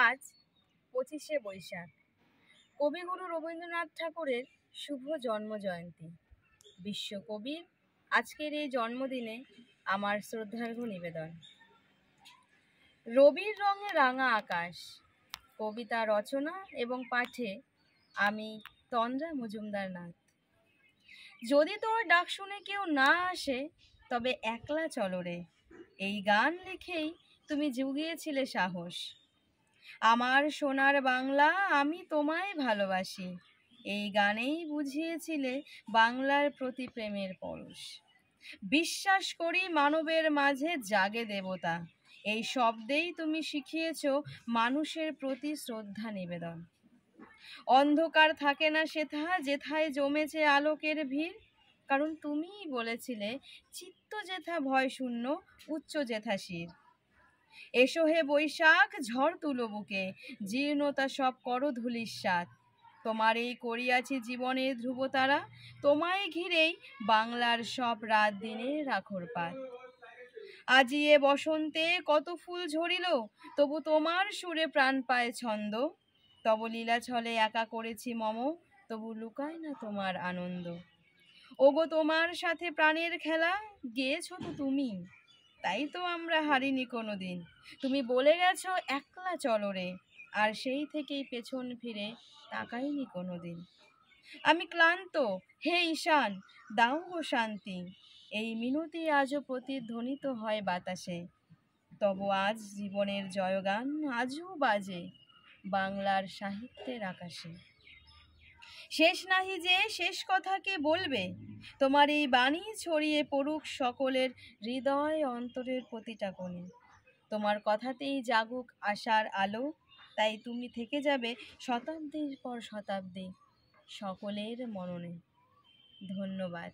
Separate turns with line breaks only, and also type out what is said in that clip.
আজ 25শে বৈশাখ, কবিগুরু রবীন্দ্রনাথ ঠাকুরের শুভ জন্মজয়ন্তী। বিশ্বকবির আজকের এই জন্মদিনে আমার শ্রদ্ধার্ঘ্য নিবেদন। রবির রঙে রাঙা আকাশ, কবিতা রচনা এবং পাঠে আমি তন্দ্রা মজুমদার নাথ। যদি তোর ডাক শুনে কেউ না আসে, তবে একলা চলো রে, এই গান লিখেই তুমি জুগিয়েছিলে সাহস। আমার সোনার বাংলা, আমি তোমায় ভালোবাসি, এই গানেই বুঝিয়েছিলে বাংলার প্রতি প্রেমের পরশ। বিশ্বাস করি মানবের মাঝে জাগে দেবতা, এই শব্দেই তুমি শিখিয়েছ মানুষের প্রতি শ্রদ্ধা নিবেদন। অন্ধকার থাকে না সেথা যেথায় জমেছে আলোকের ভিড়, কারণ তুমিই বলেছিলে চিত্ত যেথা ভয় শূন্য, উচ্চ যেথা শির। এসো হে বৈশাখ, ঝড় তুলো বুকে, জীর্ণতা সব করো ধূলিসাৎ। তোমার এই করিয়াছি জীবনের ধ্রুবতারা, তোমায় ঘিরেই বাংলার সব রাত দিনের রাখর পাত। আজি এ বসন্তে কত ফুল ঝরিল, তবু তোমার সুরে প্রাণ পায় ছন্দ। তব লীলা ছলে একা করেছি মম, তবু লুকায় না তোমার আনন্দ। ওগো তোমার সাথে প্রাণের খেলা, গেয়েছ তো তুমি, তাই তো আমরা হারিনি কোনোদিন। তুমি বলে গেছো একলা চলো রে, আর সেই থেকেই পেছন ফিরে তাকাইনি কোনোদিন। আমি ক্লান্ত, হে ঈশান দাও গো শান্তি, এই মিনতি আজও প্রতিধ্বনিত হয় বাতাসে। তব আজ জীবনের জয়গান আজও বাজে বাংলার সাহিত্যের আকাশে। শেষ নাহি যে শেষ কথা কে বলবে, তোমার এই বাণী ছড়িয়ে পড়ুক সকলের হৃদয় অন্তরের প্রতিটা কোণে। তোমার কথাতেই জাগুক আশার আলো, তাই তুমি থেকে যাবে শতাব্দীর পর শতাব্দী সকলের মননে। ধন্যবাদ।